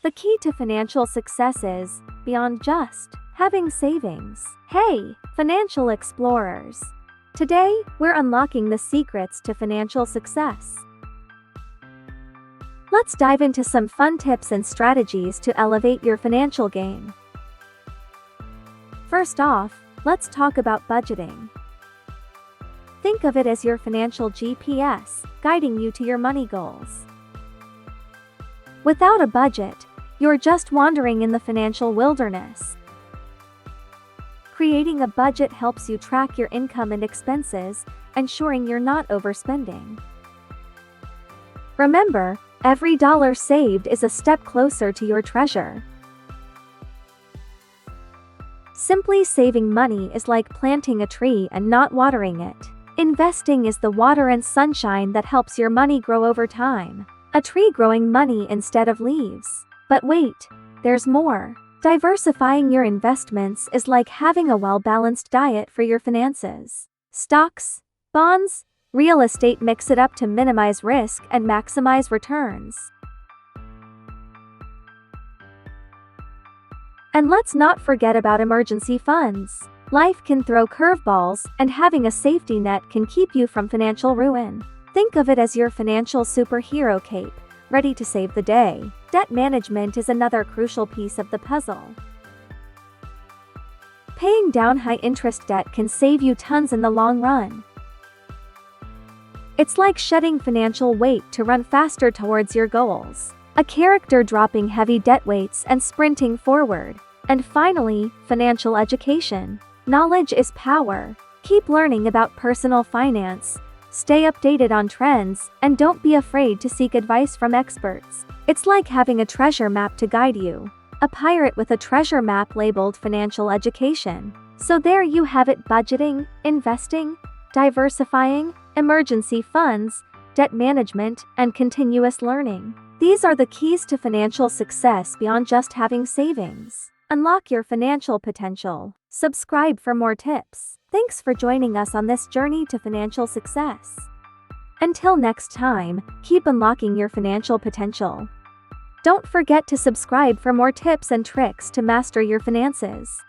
The key to financial success is beyond just having savings. Hey, financial explorers! Today, we're unlocking the secrets to financial success. Let's dive into some fun tips and strategies to elevate your financial game. First off, let's talk about budgeting. Think of it as your financial GPS, guiding you to your money goals. Without a budget, you're just wandering in the financial wilderness. Creating a budget helps you track your income and expenses, ensuring you're not overspending. Remember, every dollar saved is a step closer to your treasure. Simply saving money is like planting a tree and not watering it. Investing is the water and sunshine that helps your money grow over time. A tree growing money instead of leaves. But wait, there's more. Diversifying your investments is like having a well-balanced diet for your finances. Stocks, bonds, real estate, mix it up to minimize risk and maximize returns. And let's not forget about emergency funds. Life can throw curveballs, and having a safety net can keep you from financial ruin. Think of it as your financial superhero cape, ready to save the day. Debt management is another crucial piece of the puzzle. Paying down high-interest debt can save you tons in the long run. It's like shedding financial weight to run faster towards your goals. A character dropping heavy debt weights and sprinting forward. And finally, financial education. Knowledge is power. Keep learning about personal finance. Stay updated on trends, and don't be afraid to seek advice from experts. It's like having a treasure map to guide you. A pirate with a treasure map labeled financial education. So there you have it: budgeting, investing, diversifying, emergency funds, debt management, and continuous learning. These are the keys to financial success beyond just having savings. Unlock your financial potential. Subscribe for more tips. Thanks for joining us on this journey to financial success. Until next time, keep unlocking your financial potential. Don't forget to subscribe for more tips and tricks to master your finances.